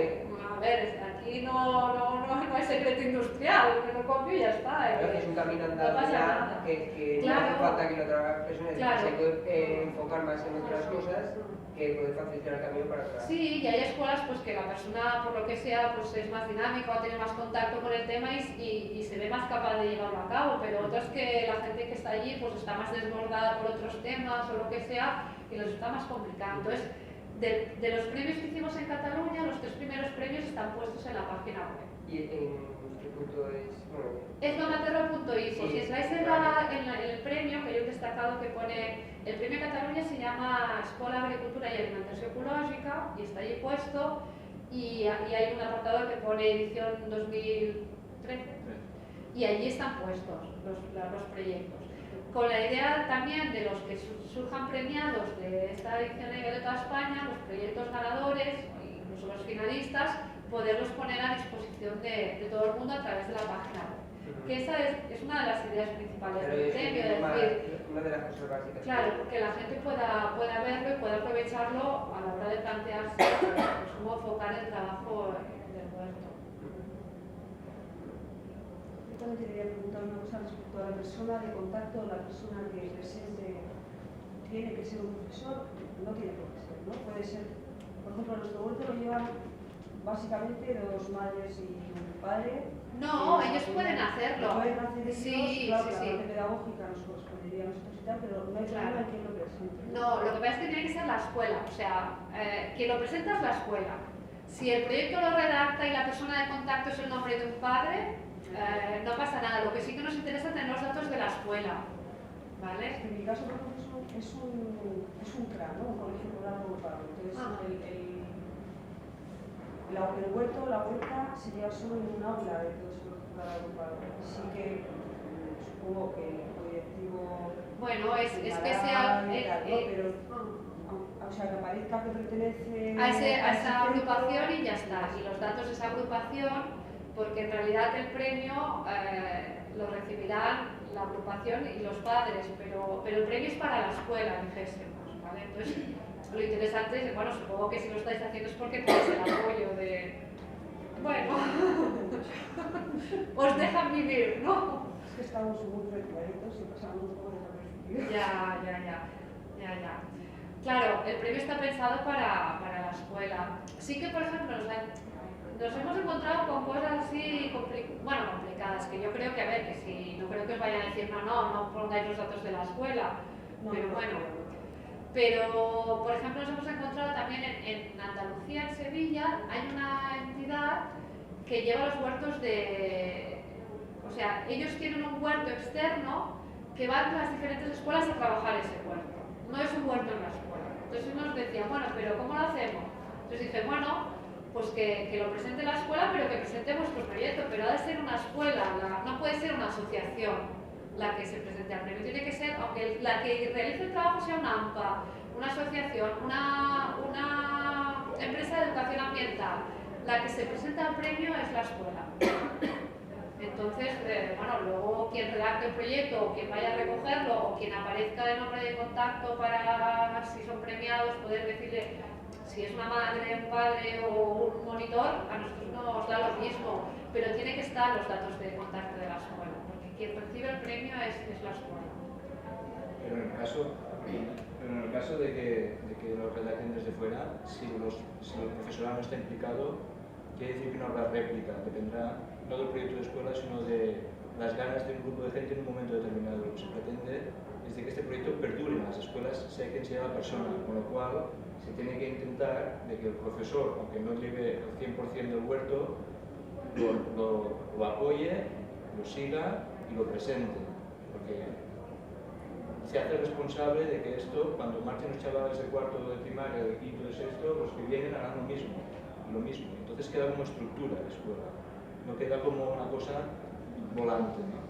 A ver, aquí no hay secreto industrial, me lo copio y ya está. Es un camino andado ya que claro, no hace falta que la otra persona claro, se puede enfocar más en otras cosas que puede facilitar el camino para atrás. Sí, y hay escuelas pues que la persona, por lo que sea, pues es más dinámica o tiene más contacto con el tema y se ve más capaz de llevarlo a cabo, pero otras que la gente que está allí pues está más desbordada por otros temas o lo que sea y les está más complicado. Entonces, de los premios que hicimos en Cataluña, los 3 primeros premios están puestos en la página web. ¿Y en qué punto es? Bueno, es mamaterra.info. Sí, Si estáis en el premio, que hay un destacado que pone, el premio Cataluña se llama Escola, Agricultura y Alimentación Ecológica y está allí puesto y hay un apartado que pone edición 2013 y allí están puestos los proyectos. Con la idea también de los que surjan premiados de esta edición de toda España, los proyectos ganadores, incluso los finalistas, poderlos poner a disposición de todo el mundo a través de la página web. Que esa es una de las ideas principales del premio, es decir, una de las cosas básicas. Claro, que la gente pueda verlo y pueda aprovecharlo a la hora de plantearse pues, cómo enfocar el trabajo del huerto. Yo también te quería preguntar una cosa respecto a la persona de contacto, la persona que presente. ¿Tiene que ser un profesor? No tiene por qué ser, ¿no? Puede ser, por ejemplo, nuestro huerto lo llevan básicamente 2 madres y un padre. No, ellos pueden hacerlo. Pueden hacer ellos, sí, claro, sí, la sí. parte pedagógica nos correspondería a nosotros y tal, pero no hay problema en quién lo presente. No, lo que pasa es que tiene que ser la escuela, o sea, quien lo presenta es la escuela. Si el proyecto lo redacta y la persona de contacto es el nombre de un padre, no pasa nada. Lo que sí que nos interesa es tener los datos de la escuela, ¿vale? En mi caso, por ejemplo, es un CRA, ¿no? Un colegio rural agrupado. Entonces, el huerto, la huerta se lleva solo en un aula de todo ese colegio rural agrupado. Así que supongo que el directivo... Bueno, es que sea... pero, o sea, que aparezca que pertenece a esa agrupación y ya está. Y los datos de esa agrupación, porque en realidad el premio lo recibirán la agrupación y los padres, pero el premio es para la escuela, dijésemos, ¿vale? Entonces, lo interesante es, bueno, supongo que si lo estáis haciendo es porque tenéis el apoyo de... Bueno, os dejan vivir, ¿no? Es que estamos muy recuerdos y pasamos un poco desapercibidos. Ya. Claro, el premio está pensado para la escuela. Sí que, por ejemplo, nos hemos encontrado con cosas así complicadas, que yo creo que, a ver, que si no creo que os vayan a decir no pongáis los datos de la escuela, pero bueno. Pero, por ejemplo, nos hemos encontrado también en Andalucía, en Sevilla, hay una entidad que lleva los huertos de... O sea, ellos tienen un huerto externo que van a las diferentes escuelas a trabajar ese huerto. No es un huerto en la escuela. Entonces nos decían, bueno, pero ¿cómo lo hacemos? Entonces dije, bueno, pues que lo presente la escuela, pero que presente vuestro proyecto, pero ha de ser una escuela, no puede ser una asociación la que se presente al premio. Tiene que ser, aunque la que realice el trabajo sea una AMPA, una asociación, una empresa de educación ambiental, la que se presenta al premio es la escuela. Entonces, bueno, luego quien redacte el proyecto o quien vaya a recogerlo o quien aparezca de nombre de contacto para, si son premiados, poder decirle si es una madre, un padre o un monitor, a nosotros nos da lo mismo, pero tiene que estar los datos de contacto de la escuela, porque quien recibe el premio es la escuela. Pero en el caso de que lo redacten desde fuera, si el profesorado no está implicado, quiere decir que no habrá réplica, dependerá no del proyecto de escuela, sino de las ganas de un grupo de gente en un momento determinado. Lo que se pretende es de que este proyecto perdure en las escuelas, sea quien sea la persona, con lo cual se tiene que intentar de que el profesor, aunque no lleve el 100% del huerto, lo apoye, lo siga y lo presente, porque se hace responsable de que esto, cuando marchen los chavales de cuarto de primaria, de quinto, de sexto, los que vienen harán lo mismo. Entonces queda como estructura de escuela, no queda como una cosa volante, ¿no?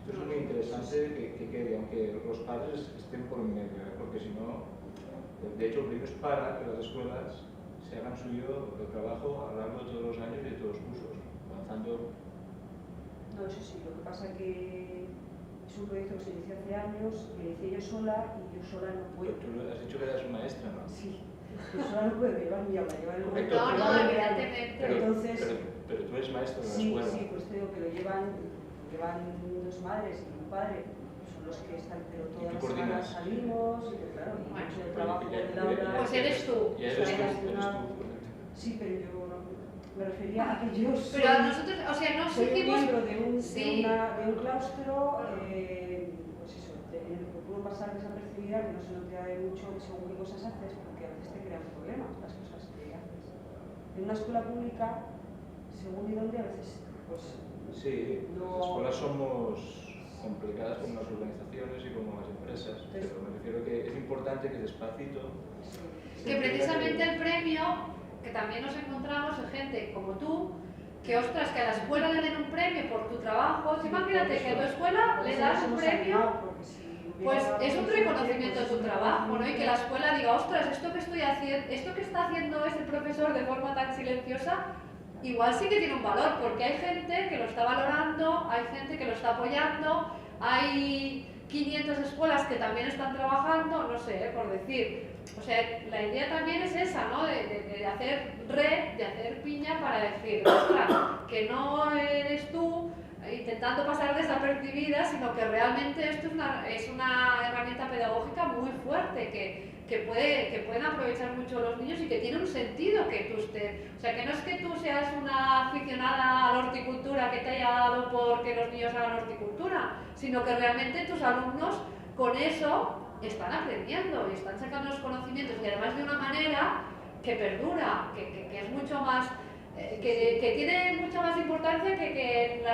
Esto es muy interesante que quede, aunque los padres estén por en medio, porque si no, de hecho el premio es para que las escuelas se hagan suyo el trabajo a lo largo de todos los años y de todos los cursos, avanzando. No, eso sí, lo que pasa es que es un proyecto que se inició hace años, que lo hice yo sola y yo sola no puedo. Tú has dicho que eras maestra, ¿no? Sí, yo sola no puedo llevar mi aula, llevar el Correcto, momento. No, evidentemente. Entonces, pero tú eres maestra de la sí, escuela. sí, pues te digo que lo llevan dos madres y un padre, son los que están, pero todas las semanas salimos, y claro, y Bueno, el trabajo ya- del aula. Pues eres tú. Ya eres tú, correcto. Sí, pero yo me refería a que yo soy, Pero a nosotros, o sea, no soy un exigimos... miembro de un, Sí. de un claustro, pues eso, en el que puedo pasar desapercibida, que no se note mucho según qué cosas haces, porque a veces te crean problemas las cosas que haces. En una escuela pública, según y dónde, a veces, pues... Sí, no... las escuelas somos complicadas como las organizaciones y como las empresas, pero me refiero que es importante que despacito... Que precisamente el premio, que también nos encontramos en gente como tú, que ostras, que a la escuela le den un premio por tu trabajo. Imagínate que a tu escuela le das un premio, pues es un reconocimiento de tu trabajo, ¿no? Y que la escuela diga, ostras, esto que estoy haciendo, esto que está haciendo ese profesor de forma tan silenciosa, igual sí que tiene un valor, porque hay gente que lo está valorando, hay gente que lo está apoyando, hay 500 escuelas que también están trabajando, no sé, por decir. O sea, la idea también es esa, ¿no? De hacer red, de hacer piña para decir, ostras, que no eres tú intentando pasar desapercibida, sino que realmente esto es una herramienta pedagógica muy fuerte que pueden aprovechar mucho los niños y que tiene un sentido que tú estés. O sea, que no es que tú seas una aficionada a la horticultura que te haya dado porque los niños hagan horticultura, sino que realmente tus alumnos con eso están aprendiendo y están sacando los conocimientos y además de una manera que perdura, que es mucho más, que tiene mucha más importancia que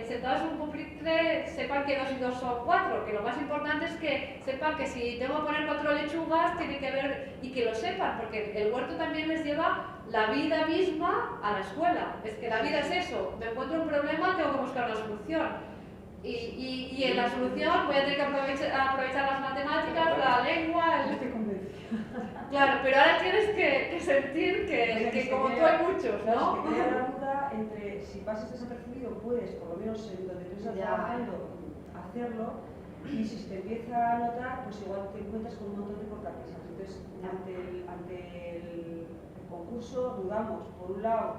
sentados en un pupitre sepan que 2 y 2 son 4, que lo más importante es que sepan que si tengo que poner 4 lechugas tiene que ver y que lo sepan, porque el huerto también les lleva la vida misma a la escuela. Es que la vida es eso, me encuentro un problema, tengo que buscar una solución. Y en la solución voy a tener que aprovechar las matemáticas, la lengua, Claro, pero ahora tienes que sentir que como tú hay muchos, ¿no? Se crea la duda entre si pasas desapercibido puedes, por lo menos en donde tú estás trabajando, hacerlo, y si se te empieza a notar, pues igual te encuentras con un montón de cortapisas. Entonces, ante el concurso dudamos, por un lado,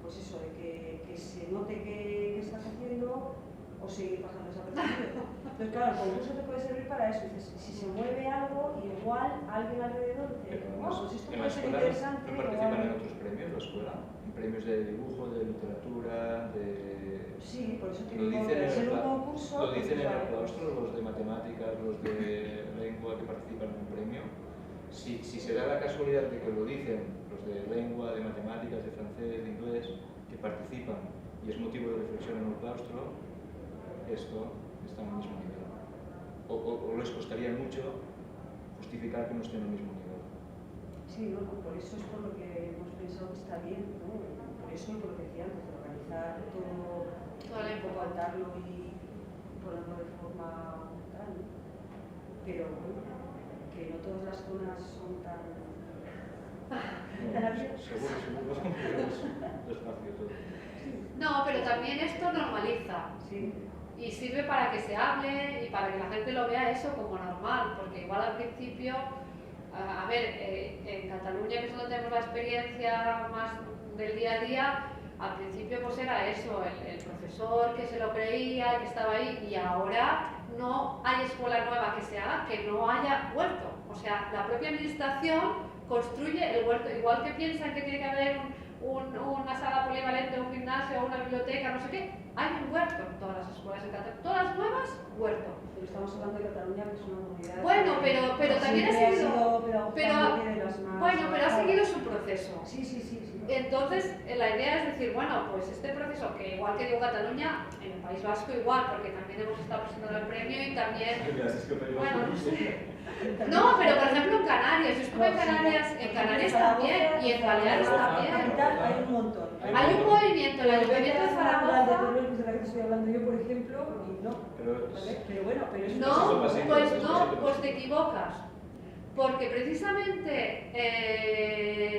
pues eso, de que se note que estás haciendo, o seguir pasando desapercibido. Entonces, claro, el concurso te puede servir para eso. Dices, si se mueve algo, igual alguien alrededor dice, pues esto puede ser interesante. ¿No participan en otros premios la escuela? ¿En premios de dibujo, de literatura, de...? Sí, por eso Lo tiene dicen que ser un concurso. Lo dicen en el claustro, los de matemáticas, los de lengua que participan en un premio. Si se da la casualidad de que lo dicen los de lengua, de matemáticas, de francés, de inglés, que participan y es motivo de reflexión en el claustro, esto está en el mismo nivel. O les costaría mucho justificar que no esté en el mismo nivel. Sí, no, por eso es por lo que hemos pensado que está bien, ¿no? Por eso y por lo que decía antes, de organizar todo, un poco atarlo y ponerlo de forma tal, ¿no? Pero bueno, que no todas las zonas son tan... Seguro, pero es despacio todo. No, pero también esto normaliza. Sí. Y sirve para que se hable y para que la gente lo vea eso como normal, porque igual al principio, a ver, en Cataluña, que es donde tenemos la experiencia más del día a día, al principio pues era eso, el profesor que se lo creía, que estaba ahí, y ahora no hay escuela nueva que se haga que no haya huerto. O sea, la propia administración construye el huerto, igual que piensan que tiene que haber una sala polivalente, un gimnasio, una biblioteca, no sé qué, hay un huerto en todas las escuelas en Cataluña, todas las nuevas, huerto. Pero estamos hablando de Cataluña, que es una comunidad... Bueno, pero también ha seguido... Bueno, pero ha seguido su proceso. Sí, Entonces, la idea es decir, bueno, pues este proceso, que igual que digo Cataluña, en el País Vasco igual, porque también hemos estado presentando el premio y también... Bueno, no, pero por ejemplo en Canarias, yo estuve en Canarias también, y en Baleares también. Hay un montón. Hay un movimiento, el Ayuntamiento de Zaragoza... de la que estoy hablando yo, por ejemplo, y no. Pero bueno, pero eso No, pues te equivocas. Porque precisamente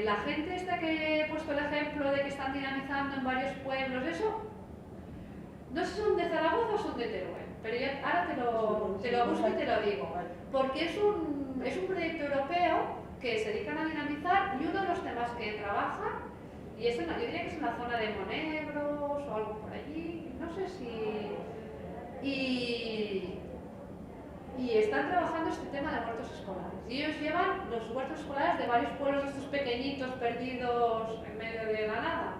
la gente esta que he puesto el ejemplo de que están dinamizando en varios pueblos, eso, no sé si son de Zaragoza o son de Teruel, pero ya, ahora te lo busco y te lo digo. Porque es un proyecto europeo que se dedican a dinamizar, y uno de los temas que trabajan, y es yo diría que es en la zona de Monegros o algo por allí, no sé si... Y están trabajando este tema de huertos escolares. Y ellos llevan los huertos escolares de varios pueblos estos pequeñitos perdidos en medio de la nada.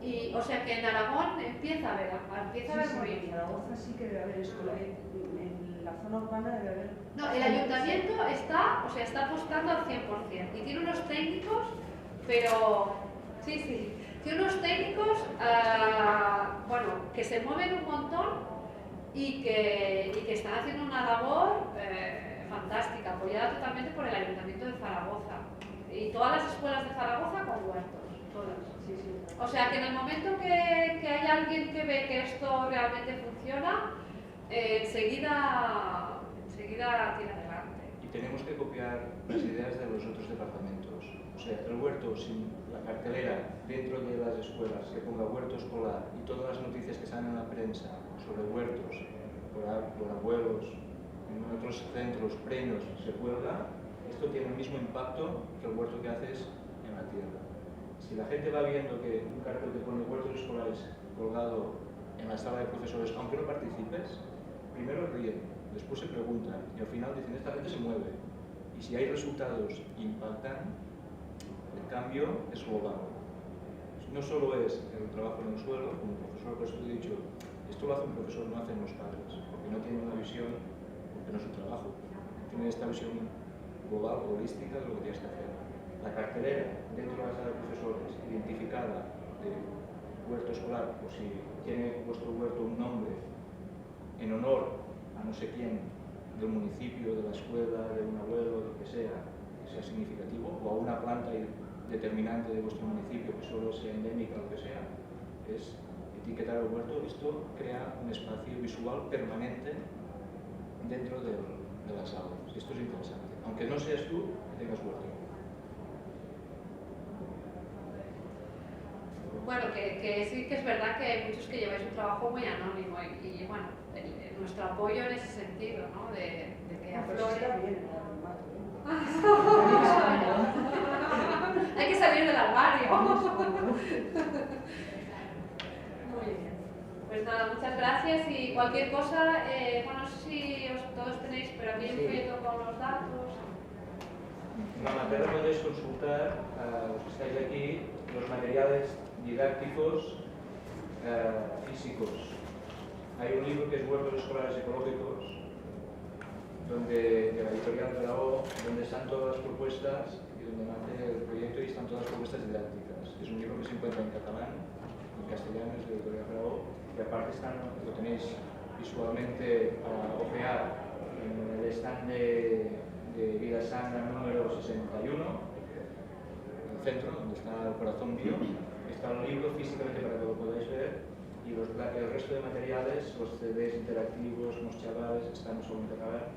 Y, o sea que en Aragón empieza a haber movimiento. En Zaragoza sí que debe haber escuela. En la zona urbana debe haber... No, el ayuntamiento está apostando al 100%. Y tiene unos técnicos, pero... Sí. Tiene unos técnicos, que se mueven un montón y que están haciendo una labor fantástica, apoyada totalmente por el Ayuntamiento de Zaragoza. Y todas las escuelas de Zaragoza con huertos, todas. Sí. O sea que en el momento que hay alguien que ve que esto realmente funciona, enseguida tira adelante. Y tenemos que copiar las ideas de los otros departamentos. O sea, el huerto sin la cartelera dentro de las escuelas que ponga huerto escolar y todas las noticias que salen en la prensa sobre huertos, por abuelos, en otros centros, premios, se cuelga, esto tiene el mismo impacto que el huerto que haces en la tierra. Si la gente va viendo que un cartel que pone huertos escolares colgado en la sala de profesores, aunque no participes, primero ríen, después se preguntan y al final dicen, esta gente se mueve. Y si hay resultados impactan, el cambio es global. No solo es el trabajo en el suelo, como profesor, por eso te he dicho, esto lo hace un profesor, no hacen los padres, porque no tienen una visión, porque no es su trabajo, tienen esta visión global, holística de lo que tienes que hacer. La cartelera dentro de la sala de profesores, identificada de huerto escolar, o si tiene vuestro huerto un nombre en honor a no sé quién, del municipio, de la escuela, de un abuelo, lo que sea significativo, o a una planta determinante de vuestro municipio que solo sea endémica o lo que sea, es etiquetar el huerto. Esto crea un espacio visual permanente dentro de las aulas. Esto es interesante. Aunque no seas tú, que tengas huerto. Bueno, que sí que es verdad que hay muchos que lleváis un trabajo muy anónimo y bueno, nuestro apoyo en ese sentido, ¿no? De que aflore. Hay que salir del armario. Muy bien. Pues nada, muchas gracias y cualquier cosa, no sé si todos tenéis, pero aquí hay un folleto con los datos. En la materia podéis consultar, los que estáis aquí, los materiales didácticos físicos. Hay un libro que es Huertos Escolares Ecológicos, de la editorial de la O, donde están todas las propuestas y donde nace el proyecto y están todas las propuestas didácticas. Es un libro que se encuentra en catalán, en castellano, es de la editorial de la O, y aparte lo tenéis visualmente para ojear en el stand de Vida Sana número 61, en el centro, donde está el corazón bio. Está un libro físicamente para que lo podáis ver y el resto de materiales, los CDs interactivos, los chavales, están solamente a ver,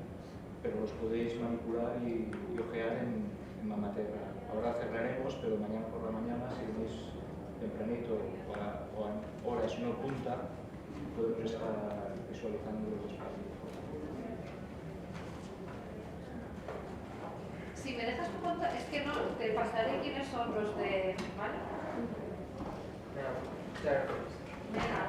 pero los podéis manipular y ojear en Mamaterra. Ahora cerraremos, pero mañana por la mañana, si venís tempranito o a horas no punta, podemos estar visualizando los espacios. Si me dejas tu contar, es que no, te pasaré quiénes son los de... ¿Vale? Claro. Venga.